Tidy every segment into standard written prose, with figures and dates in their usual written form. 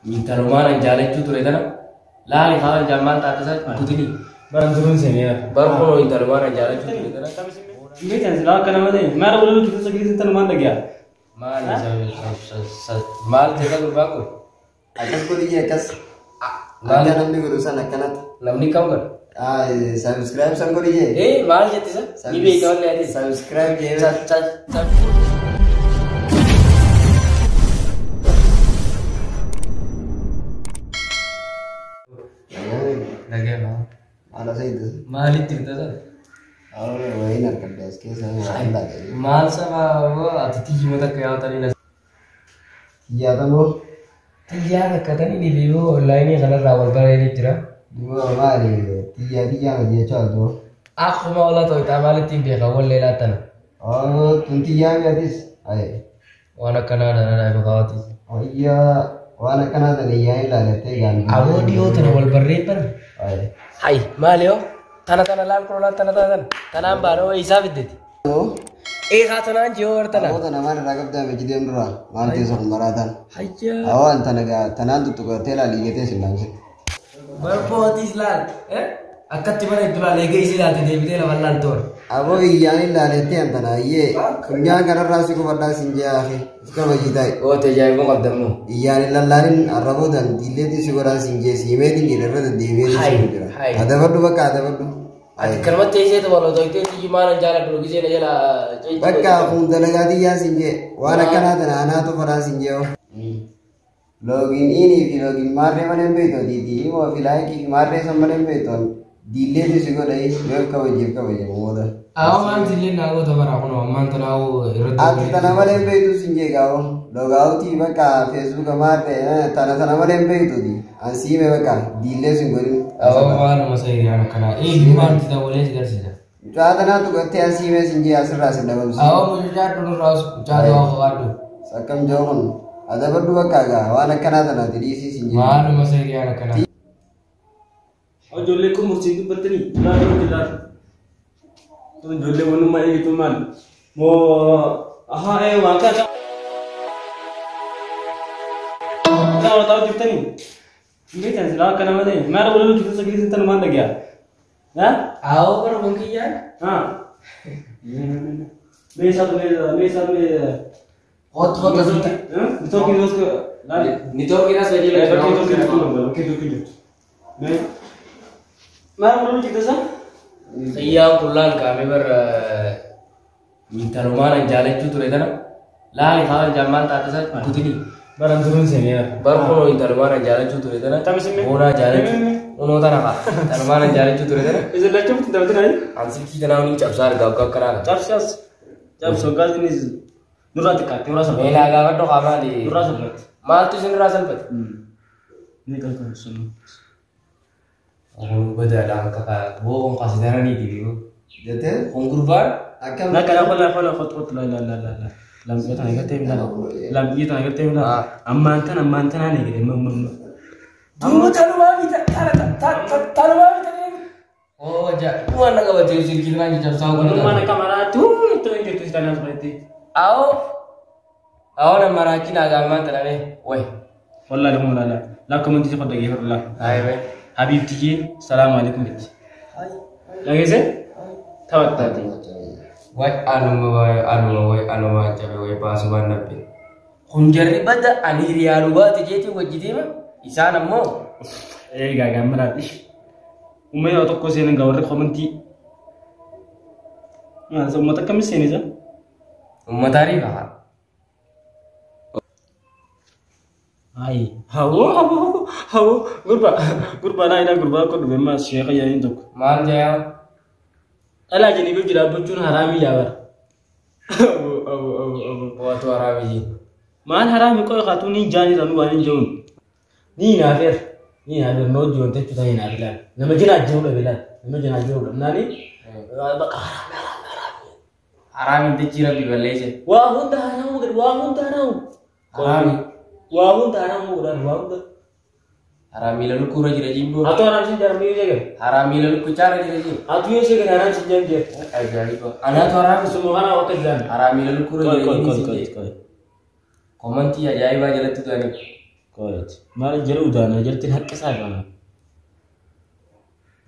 Min tarumaan jaalachuu ture kana laali haala jammaan taatasa kutini. Baran turun senior. Barkono in tarumaan jaalachuu ture kana. Ini kan sila kana made. Mara boleh kita sakit taruman lagi ya. Maal jeka gurbaako. Akas ko diye akas. Nanda namni gurusan akkanat. Namni kam kan? Subscribe sang ko diye. Maal jetti sa? Ibe ikaw le subscribe je. Lagi apa? Ala sa itu. Maal itti sa? Aure वही ना कर दे इसके साथ वाला है माल सब वो अतिथि की मत क्या होता नहीं या तो वो यार कथा नहीं भी वो ऑनलाइन ही खाना रावल पर नहीं जरा वो हमारी तिया ये चल दो आँख में वाला तो इतना वाले तीन देखा वो ले लाता ना और तुम तिया में आतीस आए वाना कनाडा ना है बगावती और या वाना कनाडा नहीं आए ला लेते गान आवो दियो तो ना वाल पर रे पर आए हाय मालियो Tana lan corona tanam baro isa videti तो एक हाथ ना जो और तना वो तो हमारे राघव दा में जिदे मरा मानते सो मराथन हाइया अवन तनगा तनांदु तो तेला लीगे सिन्नाम से बहुत इसलाल अकत्ति बने तुला लेके इसी लाते देवी तेला वल्लाल तोर अब वो यानी ला लेते हैं तना ये कुंजा कर राशि को बड़ा सिंजे आखे इसका वजीदा है वो ते जाए को कदमो यानी लल्लारिन अरबोदन दिले ती सिगोरा सिंजे सीमे दी गिरर द देवी दी सिगोरा ada badu baka ada badu kalau tese itu walau itu itu gimana jalan dulu kisah aja lah baka pun dalaga di ya sinje wana kana dana ana to para sinje login ini fi login marre mane beto di mo filai ki marre samane beto dile di sigora is web ka waje moda awan dile nago to bara kono man tanawo ati tanamale beto sinje gao logao ti baka facebook marre tanamale beto di ansi me baka dile singori awan masai yana kana gimana kita boleh sih sih Jada na tu kete ansi me sinje asra se dalam si awan muncul dulu ras jadu awal sakam jawon ada badu baka ga wana kana dana di si sinje awan masai yana kana और जोले को मुर्शिद बतनी ना दिला तो जोले वनु मारे तो मान वो आहा ए वाका ना बताओ दिखतनी ये क्या सिला करना मत है मैं बोलूं किसी से किसी तन मान लग गया हां आओ पर बंकी यार हां मेरे साथ में बहुत तो कि उसको नितो की ना सही लग रहा है मैं बोलूं किधर से सैया पुल्लान कामे पर mintarumaan jaalachuu ture kana laali haala jammaan taatasa kutini baran turun senior barkono intarumaan jaalachuu ture kana moona jaalachuu unoota nafa tarumaan jaalachuu ture kana is it like to the night ansi kita nauni capsar gawka kana capsas jab sogas ni nurat ka teora sa mela gawa to kama di nurat sa mal tu sin rasal pat nikal kan sun oh badala ka wo on kasidara ni di wo jete on gurbar akam na kana wala khot la lam kita ni kete bila lam kita ni kete bila amantana ni kete Tunggu taruh bita ni. Oh ja, mana kau betul sih kita ni jam sahur ni. mana kamera tu itu yang itu istana seperti. Aw na marakin agama tanane. Woi. Wallahi la la comment ti khod gihir la. Ay be. Habibti salam alaikum bit. Lagi se? Tawattati. Woi anu macam woi pasuman nabi. Kunjari bada aniri aluwa tijeti wajidi ma. Isaan ammoo gaga marati umay tokko seen gawre commenti so mata kam seen isa ummatari ba ay hawo gurba na ina gurba ko be ma sheikh ya indok mal jaya ala jini go jira bujun harami yabar wato harami man harami ko khatuni jani ranu wani jawun ni na fer no jon te tuta ina bilal nama jina jawla bilal nama jina jawla nani baka harami te jira bi baleje wa hunda haramu gad wa hunda haramu harami wa hunda haramu gad wa hunda harami lalu kura jira jimbo atau haram sin darmi jega harami lalu kucara jira jim atu ye se gad haram sin jam je ay jari ko ana to harami sumuhana wa kazan harami lalu kura jira jim ko komanti ya jai ba jala tu ani Koyat. Maal jala udaana jaltiin haqqa isaa irraa.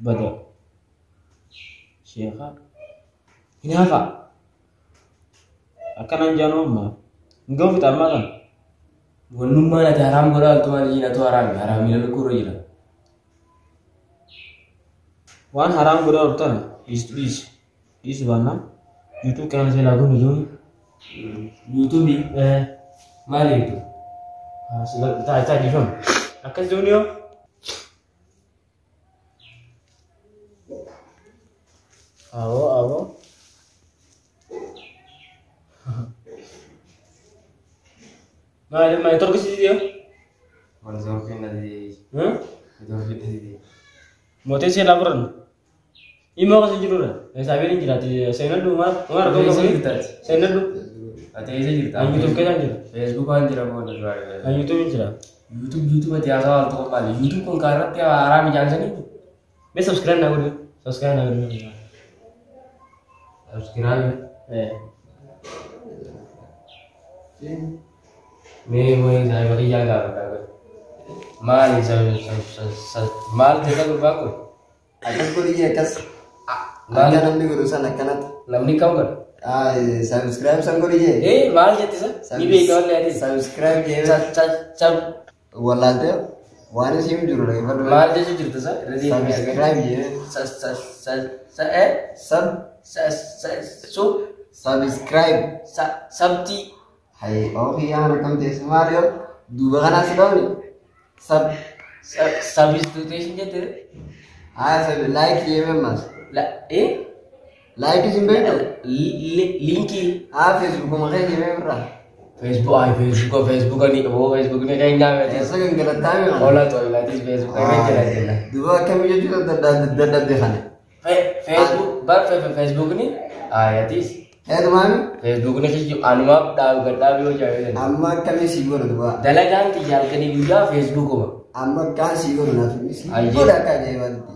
Bada. Sheekha. Hinaafa. Akkanaan jaanoo ammaa. Hin gahu fixa ammaa kana. Wannummaan ati haraam godhaa altu maal jiinatu haraami. Haraamii lalu kurra jira. Waan haraam godhaa urtana. Dhiisu baannaan. YouTube kana saya lagu nujum. YouTube maal itu? Tak di film. Akan junior. Awo. Mai terus dia. Manzorkin nanti. Manzorkin nanti. Motor saya laporan. Imo kasi jurura. Sabi rin jira saya nandu mar kau saya nandu. Ate isa jirta. YouTube kaya jira. Facebook kan jira mo na jira. YouTube jira. YouTube ati asa alto ko pali. YouTube kung karat ya arami jangan ni. Me subscribe na gudu. Subscribe na gudu. Subscribe. Me saya bagi jaga kata. Mal mal jaga ko ba ko. Akas ko diye akas. Nanda namni guru sana kanat. Namni kau kan? Subscribe sang ko diye. Mal jati sa. Ibe kau lihat Subscribe je. Cab. Walate. Wane sim juru lagi. Mal jati jirta sa. Subscribe je. Subscribe. Sabti. Hai, okay yang rekam desa Mario. Dua kan asal kau ni. Sabis tu station jati. Sab like je mas. Like sim beto. Linki. Facebook ko makai je berapa? Facebook ni. Facebook ni kaya nama. Esa kan gelat tahu kan? Olah tu olah tu Facebook kaya jelas. Dua kami juga dadap dekane. Facebook ni. Ya tis. Mami. Facebook ni sih anu map dah bi ho jaye. Amma kami sigur dua. Dalagan ti jal kani juga Facebook ko. Amma kan sigur na. Sigur dah kaya wanti.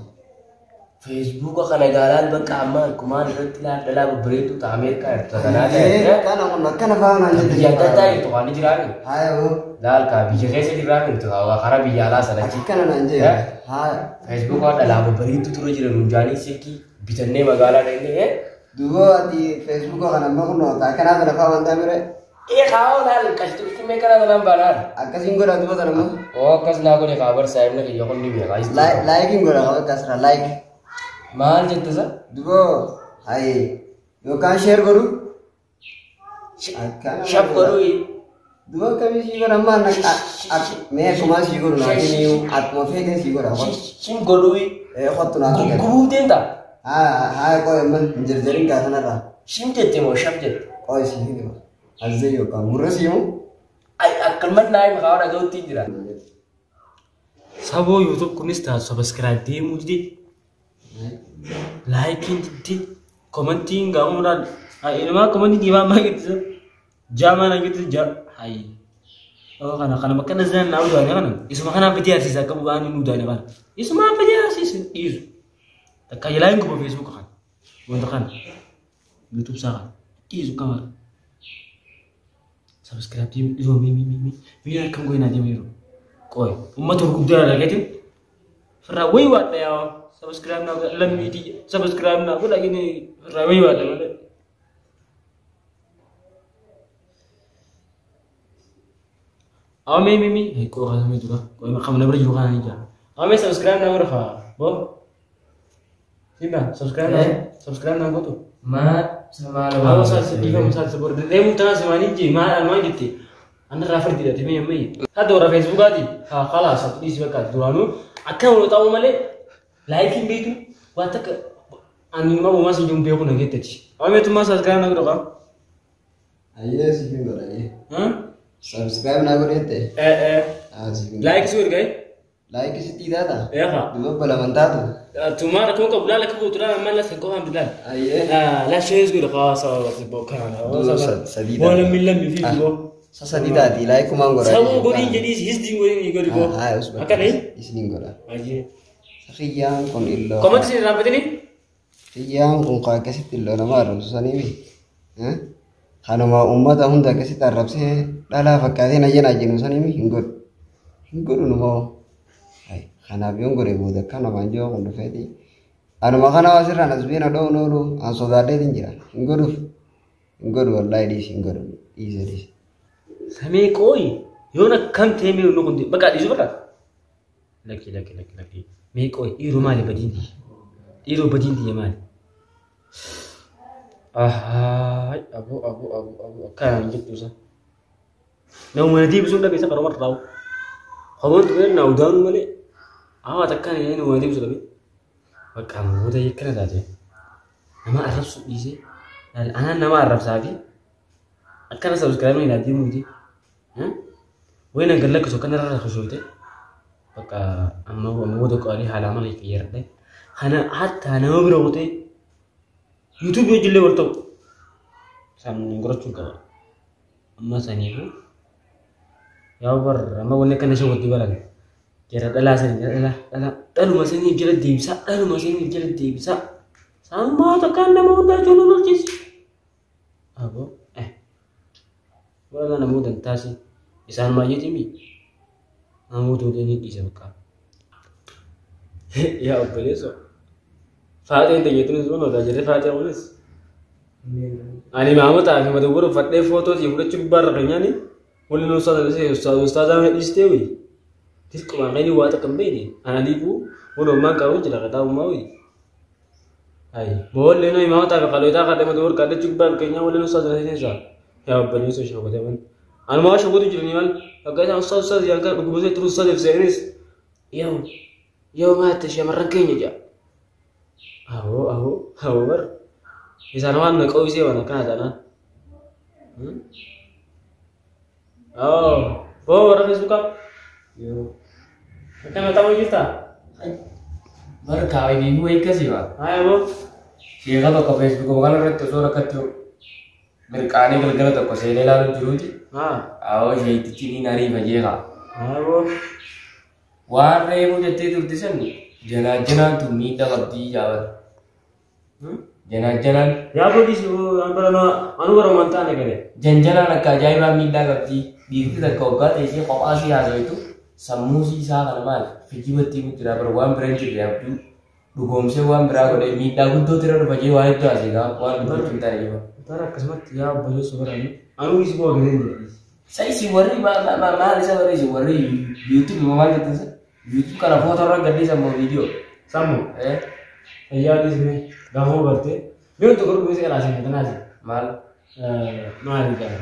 Facebook ka nagalan ba kama kuman retla dala beretu ta Amerika ta kana kan aku nak kan apa mana ya tata itu kan jirani ayo dal ka bije kese jirani to awa khara bi ala sana ci kan nanje Facebook ka dala beretu turu jira nunjani seki bitanne magala denge dua di Facebook ka nama kuno ta kana ada apa manda mere khao dal kastu me kana dalam banar akasin gora dua tanam kas na ko ne khabar sahib ne yokon ni me guys liking gora kasra like mal jette sa dugo hai yo kan share guru share guru dugo kami si gora man me kuma si guru na ni atmo fege si gora sim guru khottu na guru denta ko man jerjerin ka sana ra sim jette mo share jette oh si ni azze yo kan guru si mo ai akalmat naim khawra gauti jira Sabo YouTube kunis ta subscribe di mujdi. Liking di commenting gamura inama commenting di mama gitu zaman gitu hai kana makana zan na udah kana isu makana apa dia sih kamu ani udah kan isu apa dia sih isu kayak lain ke Facebook kan untuk kan YouTube sah isu kamar subscribe di isu biar kamu gue nanti miru koi umat urgudara lagi tuh Rawai wat ya subscribe na lam video subscribe na ko lagi ni rawai wat mana mi ko kami tu kan ko kamu nak berjuang kan aja subscribe na berapa bo sini subscribe na ko tu mat sama lo sal sebor demu tanah semani ji ma almai gitu anda refer tidak timi mai ada orang Facebook adi kalah satu di sebelah duranu akan lo tahu male liking begitu wata ke ani ma masih jumpa aku nak gitu sih tu mas subscribe nak doa ayo sih pun boleh subscribe nak boleh teh like sur gay like sih tidak ada ya ha dua bala mantap cuma aku kau bulan aku butuh mana lah sekolah ambilan ayo lah share sur kau sahaja sebab kan sadida boleh milam di video sadida di like kumang gora sabu gori jadi his ding gori ni gori ko akan ni isning gora aje Riyang kon illo. Comment sini rapat ini? Riyang kon ka kasi tillo na maro susani mi. Kana ma ummata hunda kasi tarab se dala fakati na jena jenu sani mi hingot. Guru numo. Ay, kana biyon gore boda kana manjo kondo fedi. Anu makana wasira nasbina do no aso gade dinjira. Guru wallahi dis guru. Easy. Samee koi. Yona kam teme no kundi. Baka disu baka. Laki. Me koi. Iro mali badindi. Iro badindi ya mali. Abu kan gitu sa. Nau mati bisu nda bisa karomar tahu. Kamu tuh nau down mali. Awak takkan ini nau mati bisu tapi. Baka mu udah ikan aja. Nama Arab sih. Ana nama Arab sabi. Akan subscribe ni nanti mungkin. Wena قال لك سو كان راه خشوته بقى اما هو مودك عليه على عمل يغير ده انا حتى انا مبروتي يوتيوب يجي ورتو سام نغرچو كا اما سانيو يا بر اما ولك انا شو ودي بلان كيرا دلا سن دلا دلو مسني جل ديبسا دلو مسني جل ديبسا سما تكان نمو دا جونو جيس ابو ولا نمو دنتاسي Isan maju timi, kamu tuh ini di sana. Ya boleh so. Fatih itu gitu nih semua, jadi Fatih boleh. Ani mamu tak, cuma tuh baru Fatih foto sih, udah coba rakenya nih. Boleh nusa dari ustaz yang istiwi. Terus kemana ini buat kembali? Anak ibu, udah mang kau tidak ketahui mau. Ay, boleh nih mamu tak kalau itu kata madur kata coba rakenya boleh nusa dari sini. Ya boleh so siapa teman. أنا ما أشوفه تجري نيال، أقول أنا أستاذ يا كار بقول بس تروح أستاذ في سيريس، يوم ما تشي مرة كيني جا، أهو بر، إذا أنا ما نقول شيء وأنا كنا جانا، برا فيسبوك، كنا تابو جيتا، برا كاوي بيبو إيه كسيبا، أبو، شيء كذا كفيسبوك بقولنا رت تصور كتير. Berkani kalau tak kau seni lalu juruji, awak jadi cini nari bajega. Warna itu jadi tu desain ni, jalan tu minta kerja jawat. Jalan. Ya apa di situ, anu baru mantan ni kene. Jalan nak kajai baru minta kerja, di itu tak kau kat isi kau asih aja itu, samusi sah kalau mal, fikir betul tidak berwam berhenti dia tu, dugom sewam berago deh minta untuk tidak berbagai itu asih kan, wam betul cinta dia. Tara kismat ya boleh sebenarnya. Anu isi bawa gini. Saya isi wari mahal isi wari YouTube mahal itu sih. YouTube karena foto orang gede sama video. Sama. Ya di sini. Gamu berarti. Dia untuk grup musik lah sini tenang sih. Mahal kan.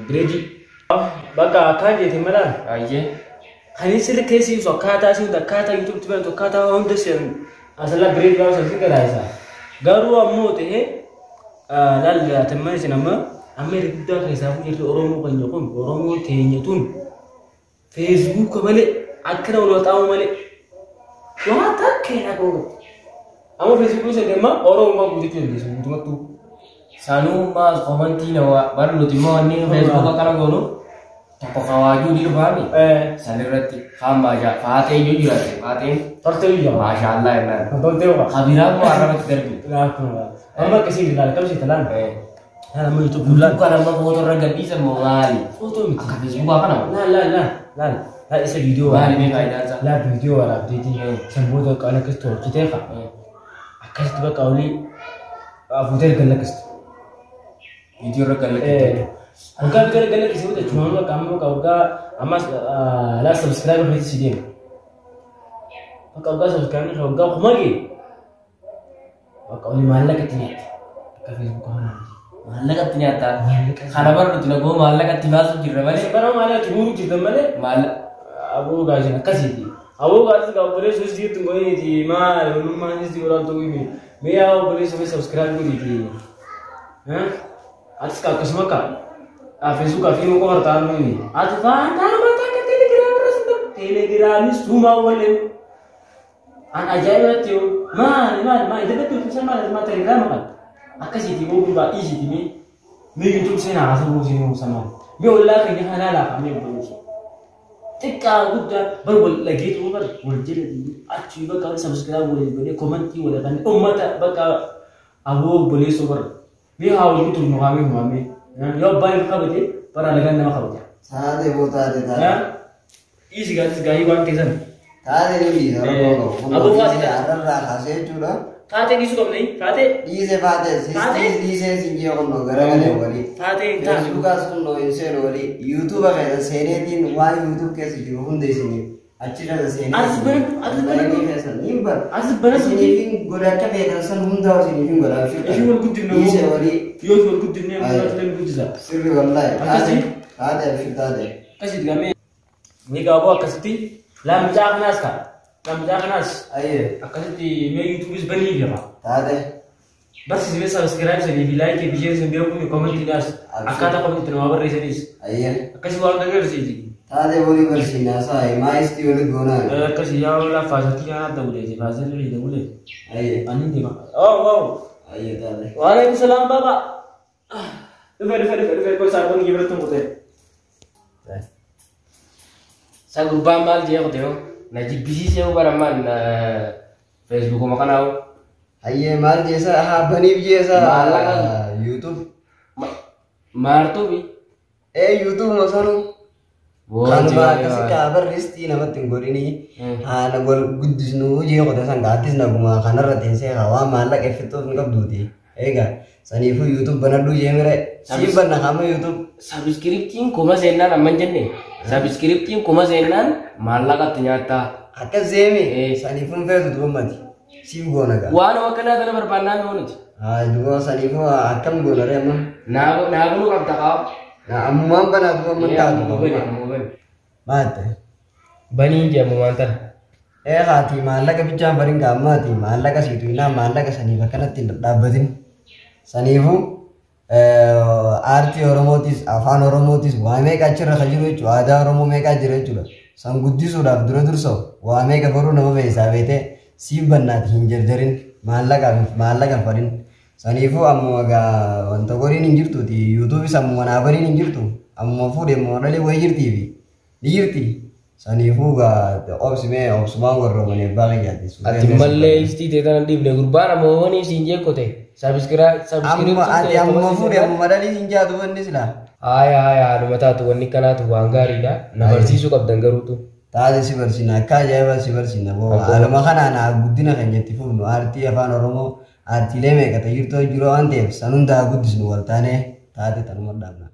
Breji. Baka akan jadi mana? Aje. Hani sih kesi so kata sih udah kata YouTube tuh untuk kata orang tuh sih. Asalnya breji kalau sih kan ada. Garu amu teh. Lalu ya teman sih nama Amerika kisah jadi orang mau kanjokon orang mau tanya tun Facebook kembali akhirnya udah tahu kembali wah tak kena kau kamu Facebook sih tema orang mau begitu di sini tuh sanu mas komenti nawa baru lu timo nih Facebook kalau gono toko kawaju di luar nih sandirati hamba aja Fatih jujur aja Fatih terus ya Masya Allah ya nonton teo pak kabira mau arah terbi Amba kesini dalam kalau sih telan. Nama itu bulan. Bukan nama foto orang gak bisa mau ngali. Foto itu. Angkat Facebook apa nama? Lah isi video. Lah ini kaitan sah. Lah video lah update ini. Semua tu kalau kestor kita kan. Akas tu kau ni, foto galak kestor. Video orang galak kita. Angkat galak kestor tu cuma orang kamu kau amas lah subscribe beri sedih. Kau subscribe kau kemana? Kau ni malah ketnyata. Facebook kau mana? Malah ketnyata. Karena baru tu nak gua malah ketibas tu kira mana? Sekarang malah ciburu kita mana? Malah. Abu gaji nak kasih di. Abu gaji kau boleh susi tu kau ni mal, rumah ni orang tu ini. Mea abu boleh subscribe tu di. Atas kau kesma kau. Facebook kau film kau harta ni. Atas faham mata ke Telegram rasanya. Telegram ni semua boleh. An ajaib tu, mana itu betul sama Telegram kan? Akas itu mau buat isi ini, YouTube sana asal sini sama. Biola kini halal kami berusaha. Jika kita baru lagi tu baru jadi acuh bakal subscribe boleh komen boleh kan umat bakal abu boleh super. Biar awal itu kami. Ya baik kau betul para legan nama kau. Saat itu tadi. Isi gatis gaarii waan keessan. Taate ni dhiise Oromoo qabu. Aboo faasii Arrarraa kaasee jechuudha. Taatee dhiisuu qabnee taatee. Dhiise faate dhiisee sinjee qonnoo garagalee walii. Taatee hin taatu. Feesbuukaas qonnoo hin seenu walii. Yuutuuba keessa seeneetiin waan yuutuub keessa jiru hunda isinii. Achirra seenee. As banatu keessa ni bara. as banatu. Isiniifin godha akka feetan san hundaa isiniifin godha. Ishii wal guddinne Dhiise walii. yoo wal guddinne mul'atu guddisa. Sirri wallaahi. Akkasii. Taate fi taate. Akkasitti gamee. Ni gaaboo akkasitti laamicaa kanaas kaa. Laamicaa kanaas. Ayyee. Akkasitti mee yuutuubis banii jira. Taate. Barsiisee sabiskiraayib sanii fi laayikii fi sheerri beekuun koomentiidhaas akkaataa koomentiitti namaa barreessanis. Ayyee. Akkasii waan agarsiisi. Taate walii barsiinaa saa maayistii walii goonaa. Akkasii yaa walaa faasatti yaa dabuleeti faasatti dabulee. Ayyee. Ani deema. Oh. Ayyee taate. Waalaikum salaam baba. Dhufe kau sabun gimana tuh kute? Sa gurbaan maal jee qote yoo na jibbisiisee baramaan Facebook makan au Ayyee maal jeesa haa baniif jeesa Maallaqa. YouTube. maartuubi YouTube masanu. Kanuma akkasi kaabarristii namatti hin godhinii haala gol guddisnu jee qote san gaattis naguma kanarra teessee hawaa maallaqa effettoof hin qabduuti. Egaa saniifuu YouTube banadhuu jee mire siin banna kama YouTube. sabskriptiin kuma seennaan amman jenne sabskriptiin kuma seennaan maallaqatti nyaattaa Akkas zeemi saniifuun feetu dubbamati. Siif goona gaa. waan akkanaa kana barbaannaan oonuti Duba saniifuu akkam goona ree amma. naafunu qabda qaab Ammumaan banaa dubbamman taatu. Maatte. banii jedhamu waan tana Haati maallaqa bichaan bariin gaammaati maallaqa siitu inaa maallaqa saniif akkanatti hin dhaabbatin. Saniifuu aartii Oromootis afaan Oromootis waa meeqa achirra kan jiru jechuudha aadaa Oromoo meeqaa jira jechuudha. San guddisuudhaaf dura dursoo waa meeqa baruu nama beesaa beetee siif bannaati hin jarjarin maallaqa fadhin. Saniifuu ammoo egaa wanta goriin hin jirtuuti yuutuubis ammoo naa bariin hin jirtu ammoo fuudhee ammoo dhalee wayii jirtiifi ni jirti. Saniifuu obsimee obsumaan warroomanii abbaa kiyyaatti. ati mallee istii teetan dhiifne gurbaan ammoo wanii siin jeekote Ati ammoo fuudhee ammoo madalii hin jaatu wanni silaa. haya aduma taatu wanni kanaatu waan gaariidha na barsiisuu qabdan garuutu Taate si barsiina akka ajaa'iba si barsiina boo haaluma kanaan guddina kan jetti fufnu aartii afaan Oromoo aartiilee meeqa ta'e jirtu jiru waan ta'eef san hundaa guddisnu wal taanee taate tanuma dhaabna.